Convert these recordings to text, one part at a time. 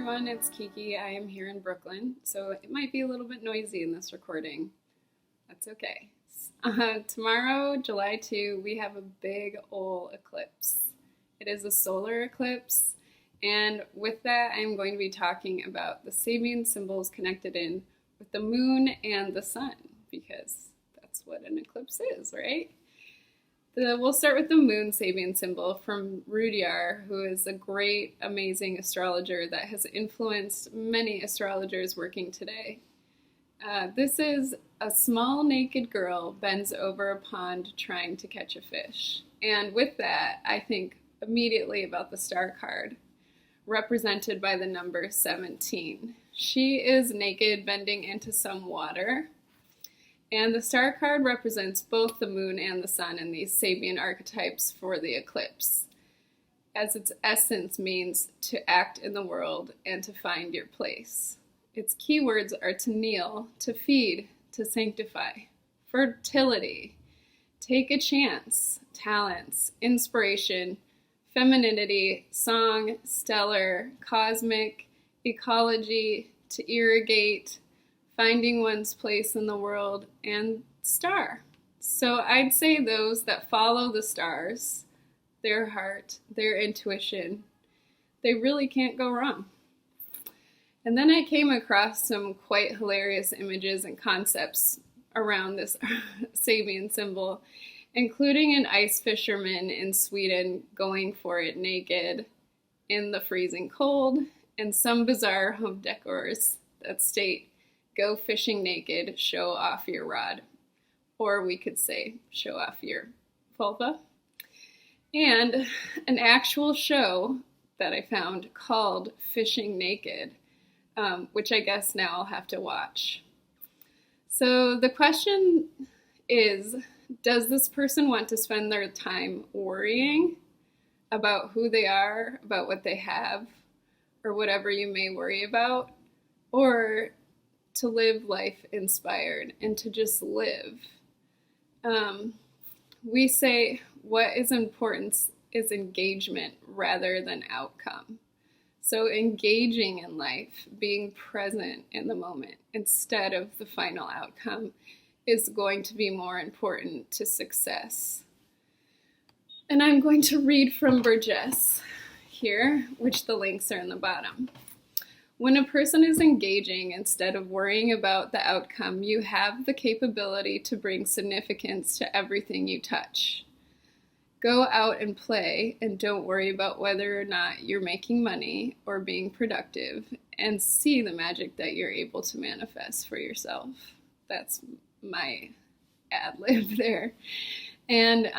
everyone, it's Kiki. I am here in Brooklyn, so it might be a little bit noisy in this recording. That's okay. Tomorrow, July 2, we have a big ol' eclipse. It is a solar eclipse, and with that, I'm going to be talking about the Sabian symbols connected in with the moon and the sun, because that's what an eclipse is, right? We'll start with the moon Sabian symbol from Rudyhar, who is a great, amazing astrologer that has influenced many astrologers working today. This is a small naked girl bends over a pond trying to catch a fish. And with that, I think immediately about the star card, represented by the number 17. She is naked, bending into some water. And the star card represents both the moon and the sun in these Sabian archetypes for the eclipse, as its essence means to act in the world and to find your place. Its keywords are to kneel, to feed, to sanctify, fertility, take a chance, talents, inspiration, femininity, song, stellar, cosmic, ecology, to irrigate, finding one's place in the world, and star. So I'd say those that follow the stars, their heart, their intuition, they really can't go wrong. And then I came across some quite hilarious images and concepts around this Sabian symbol, including an ice fisherman in Sweden going for it naked in the freezing cold, and some bizarre home decors that state, "Go fishing naked, show off your rod." Or we could say, show off your vulva. And an actual show that I found called Fishing Naked, which I guess now I'll have to watch. So the question is, does this person want to spend their time worrying about who they are, about what they have, or whatever you may worry about? Or to live life inspired and to just live. We say what is important is engagement rather than outcome. So engaging in life, being present in the moment instead of the final outcome, is going to be more important to success. And I'm going to read from Burgess here, which the links are in the bottom. When a person is engaging instead of worrying about the outcome, you have the capability to bring significance to everything you touch. Go out and play and don't worry about whether or not you're making money or being productive, and see the magic that you're able to manifest for yourself. That's my ad lib there. And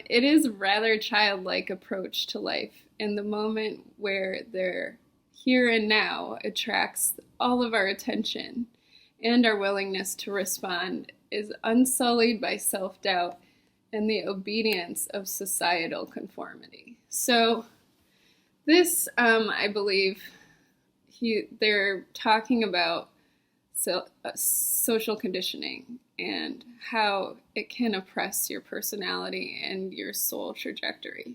it is a rather childlike approach to life in the moment where they're here and now attracts all of our attention, and our willingness to respond is unsullied by self-doubt and the obedience of societal conformity. So this, I believe, they're talking about social conditioning and how it can oppress your personality and your soul trajectory.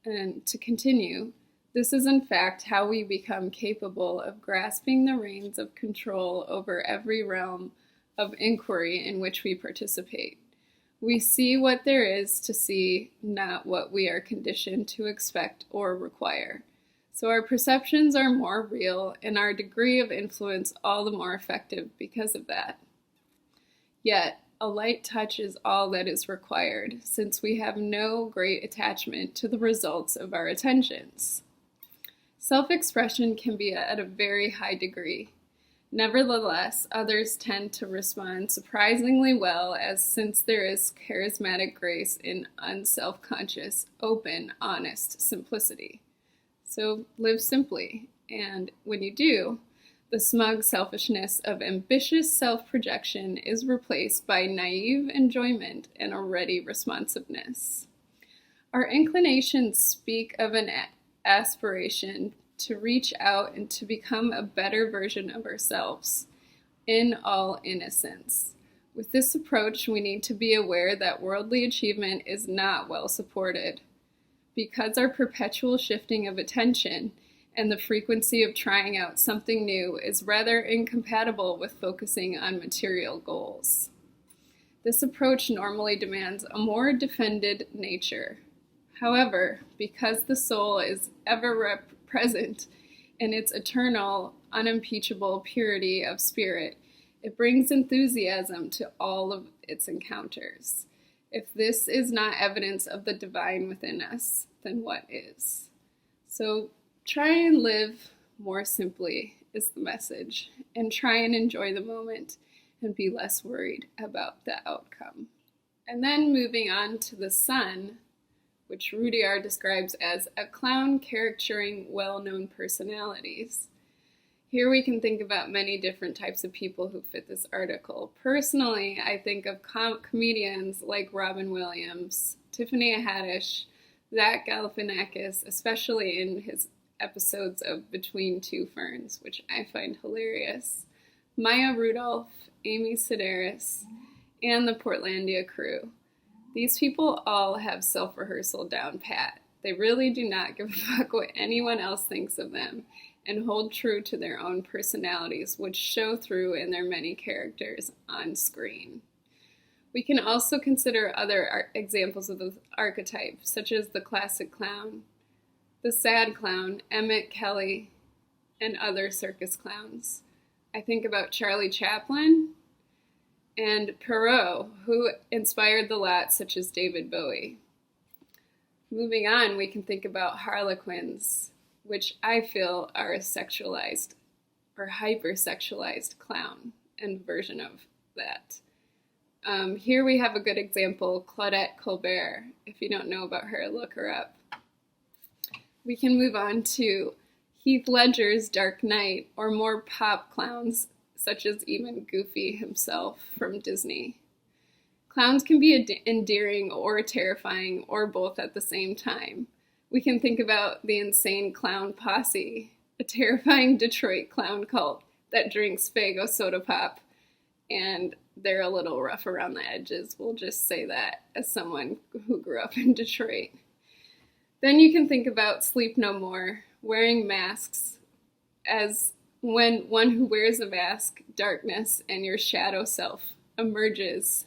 And to continue, this is in fact how we become capable of grasping the reins of control over every realm of inquiry in which we participate. We see what there is to see, not what we are conditioned to expect or require. So our perceptions are more real and our degree of influence all the more effective because of that. Yet, a light touch is all that is required, since we have no great attachment to the results of our attentions. Self-expression can be at a very high degree. Nevertheless, others tend to respond surprisingly well, as since there is charismatic grace in unself-conscious, open, honest simplicity. So live simply, and when you do, the smug selfishness of ambitious self-projection is replaced by naive enjoyment and a ready responsiveness. Our inclinations speak of an aspiration to reach out and to become a better version of ourselves in all innocence. With this approach, we need to be aware that worldly achievement is not well supported, because our perpetual shifting of attention and the frequency of trying out something new is rather incompatible with focusing on material goals. This approach normally demands a more defended nature. However, because the soul is ever present in its eternal, unimpeachable purity of spirit, it brings enthusiasm to all of its encounters. If this is not evidence of the divine within us, then what is? So try and live more simply is the message, and try and enjoy the moment and be less worried about the outcome. And then moving on to the sun, which Rudyhar describes as a clown caricaturing well-known personalities. Here we can think about many different types of people who fit this article. Personally, I think of comedians like Robin Williams, Tiffany Haddish, Zach Galifianakis, especially in his episodes of Between Two Ferns, which I find hilarious, Maya Rudolph, Amy Sedaris, and the Portlandia crew. These people all have self-rehearsal down pat. They really do not give a fuck what anyone else thinks of them and hold true to their own personalities, which show through in their many characters on screen. We can also consider other examples of the archetype, such as the classic clown, the sad clown, Emmett Kelly, and other circus clowns. I think about Charlie Chaplin and Perrault, who inspired the lot, such as David Bowie. Moving on, we can think about harlequins, which I feel are a sexualized or hypersexualized clown and version of that. Here we have a good example, Claudette Colbert. If you don't know about her, look her up. We can move on to Heath Ledger's Dark Knight, or more pop clowns, such as even Goofy himself from Disney. Clowns can be endearing or terrifying, or both at the same time. We can think about the Insane Clown Posse, a terrifying Detroit clown cult that drinks Faygo soda pop, and they're a little rough around the edges. We'll just say that as someone who grew up in Detroit. Then you can think about Sleep No More, wearing masks, as when one who wears a mask, darkness and your shadow self emerges.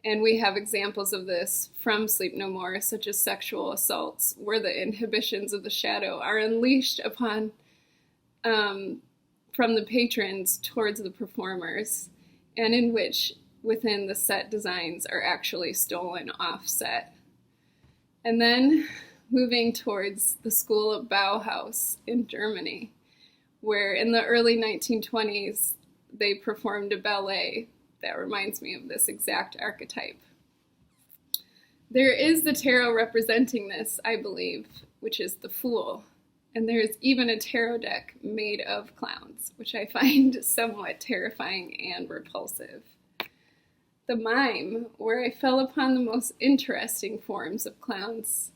And we have examples of this from Sleep No More, such as sexual assaults, where the inhibitions of the shadow are unleashed upon from the patrons towards the performers, and in which within the set designs are actually stolen off set. And then moving towards the school of Bauhaus in Germany, where in the early 1920s they performed a ballet that reminds me of this exact archetype. There is the tarot representing this, I believe, which is the Fool. And there is even a tarot deck made of clowns, which I find somewhat terrifying and repulsive. The Mime, where I fell upon the most interesting forms of clowns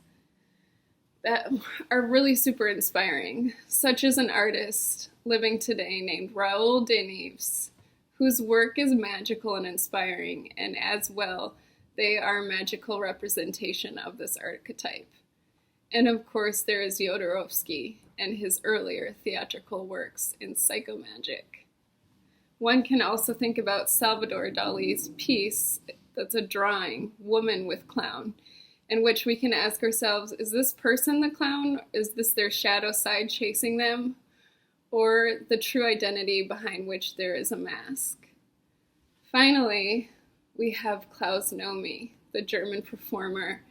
that are really super inspiring, such as an artist living today named Raoul Denives, whose work is magical and inspiring, and as well, they are a magical representation of this archetype. And of course, there is Jodorowsky and his earlier theatrical works in psychomagic. One can also think about Salvador Dali's piece that's a drawing, Woman with Clown, in which we can ask ourselves, is this person the clown? Is this their shadow side chasing them? Or the true identity behind which there is a mask? Finally, we have Klaus Nomi, the German performer,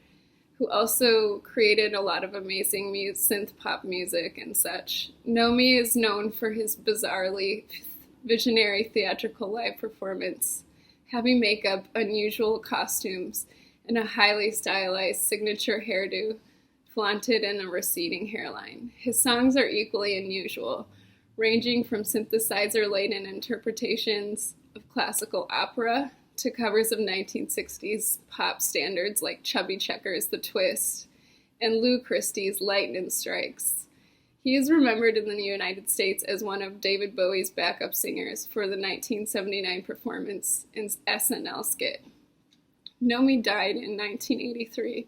who also created a lot of amazing synth pop music and such. Nomi is known for his bizarrely visionary theatrical live performance, heavy makeup, unusual costumes, and a highly stylized signature hairdo flaunted in a receding hairline. His songs are equally unusual, ranging from synthesizer-laden interpretations of classical opera to covers of 1960s pop standards like Chubby Checkers' The Twist and Lou Christie's Lightning Strikes. He is remembered in the United States as one of David Bowie's backup singers for the 1979 performance in SNL skit. Nomi died in 1983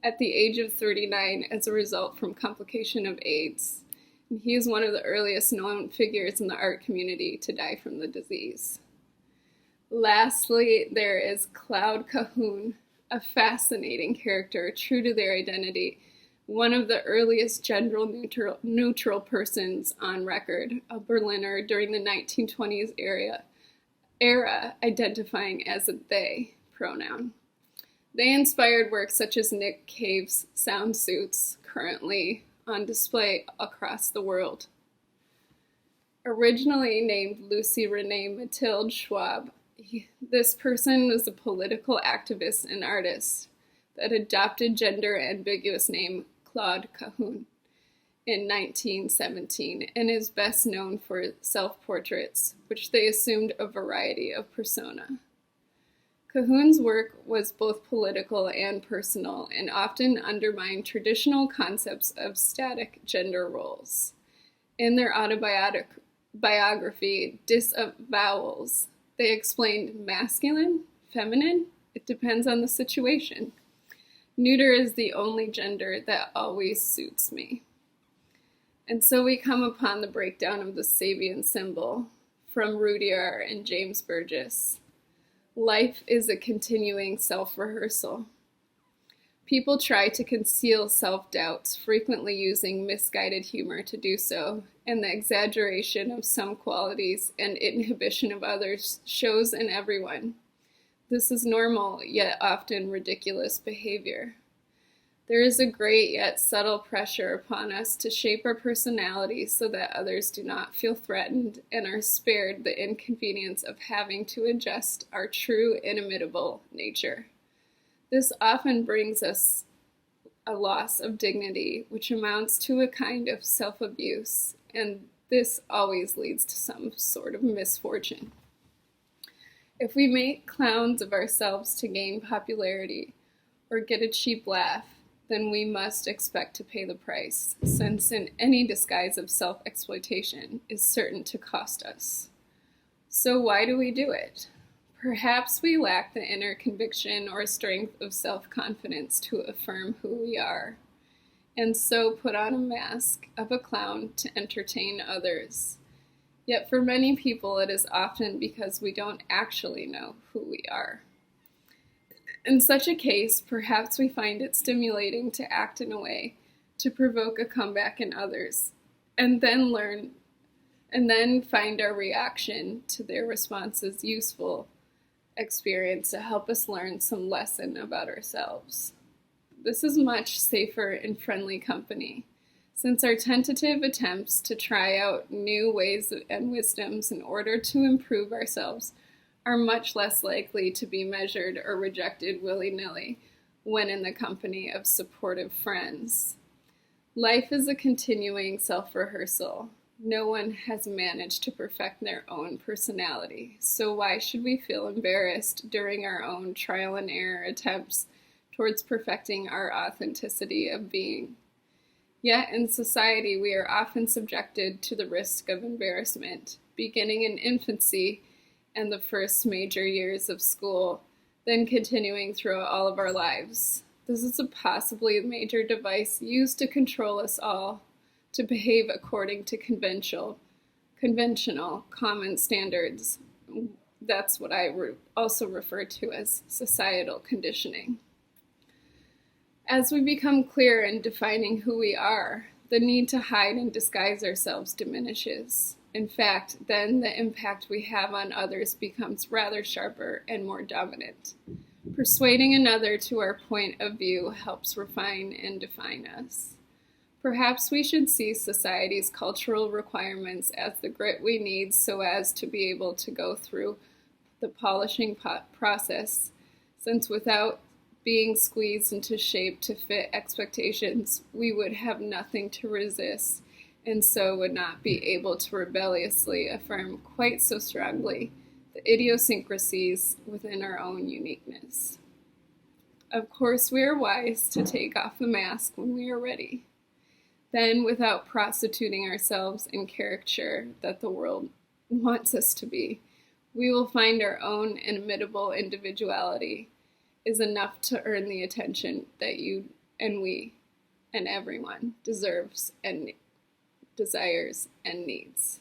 at the age of 39 as a result from complication of AIDS, He is one of the earliest known figures in the art community to die from the disease. Lastly, there is Cloud Cahoon, a fascinating character true to their identity, one of the earliest gender-neutral persons on record, a Berliner during the 1920s era identifying as a they pronoun. They inspired works such as Nick Cave's sound suits, currently on display across the world. Originally named Lucy Renee Mathilde Schwab, this person was a political activist and artist that adopted gender-ambiguous name Claude Cahoon in 1917 and is best known for self-portraits, which they assumed a variety of persona. Cahoon's work was both political and personal and often undermined traditional concepts of static gender roles. In their autobiography, Disavowals, they explained masculine, feminine, it depends on the situation. Neuter is the only gender that always suits me. And so we come upon the breakdown of the Sabian symbol from Rudyhar and James Burgess. Life is a continuing self-rehearsal. People try to conceal self-doubts, frequently using misguided humor to do so, and the exaggeration of some qualities and inhibition of others shows in everyone. This is normal, yet often ridiculous behavior. There is a great yet subtle pressure upon us to shape our personality so that others do not feel threatened and are spared the inconvenience of having to adjust our true, inimitable nature. This often brings us a loss of dignity, which amounts to a kind of self-abuse, and this always leads to some sort of misfortune. If we make clowns of ourselves to gain popularity or get a cheap laugh, then we must expect to pay the price, since in any disguise of self-exploitation is certain to cost us. So why do we do it? Perhaps we lack the inner conviction or strength of self-confidence to affirm who we are, and so put on a mask of a clown to entertain others. Yet for many people it is often because we don't actually know who we are. In such a case, perhaps we find it stimulating to act in a way to provoke a comeback in others, and then find our reaction to their responses useful experience to help us learn some lesson about ourselves. This is much safer in friendly company, since our tentative attempts to try out new ways and wisdoms in order to improve ourselves are much less likely to be measured or rejected willy-nilly when in the company of supportive friends. Life is a continuing self-rehearsal. No one has managed to perfect their own personality, so why should we feel embarrassed during our own trial and error attempts towards perfecting our authenticity of being? Yet in society we are often subjected to the risk of embarrassment, beginning in infancy and the first major years of school, then continuing throughout all of our lives. This is a possibly major device used to control us all, to behave according to conventional, common standards. That's what I also refer to as societal conditioning. As we become clear in defining who we are, the need to hide and disguise ourselves diminishes. In fact, then the impact we have on others becomes rather sharper and more dominant. Persuading another to our point of view helps refine and define us. Perhaps we should see society's cultural requirements as the grit we need so as to be able to go through the polishing process, since without being squeezed into shape to fit expectations, we would have nothing to resist, and so would not be able to rebelliously affirm quite so strongly the idiosyncrasies within our own uniqueness. Of course, we are wise to take off the mask when we are ready. Then, without prostituting ourselves in caricature that the world wants us to be, we will find our own inimitable individuality is enough to earn the attention that you and we and everyone deserves and desires, and needs.